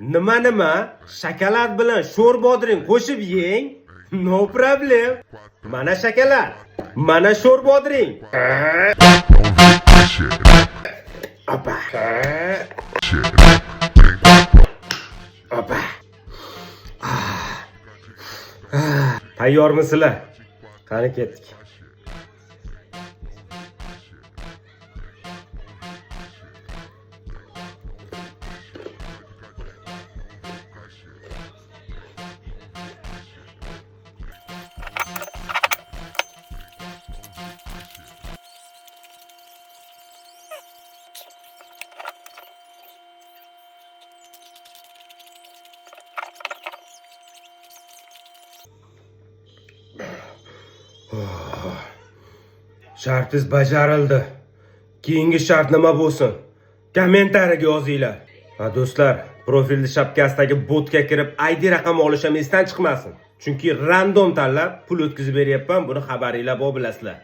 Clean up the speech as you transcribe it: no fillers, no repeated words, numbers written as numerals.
Nima? Shokolad bilan sho'r bodring qo'shib yeng. No problem. Mana shokolad. Mana sho'r bodring. Opa. Opa. Tayyormisizlar? Qani ketdik. Shartingiz bajarildi. Keyingi shart nima bo'lsin? Kommentariyaga yozinglar. Va do'stlar, profilni shapkasidagi botga kirib ID raqami olishim esdan chiqmasin. Chunki random tanlab pul o'tkazib beryapman, buni xabaringlar bor bilasizlar.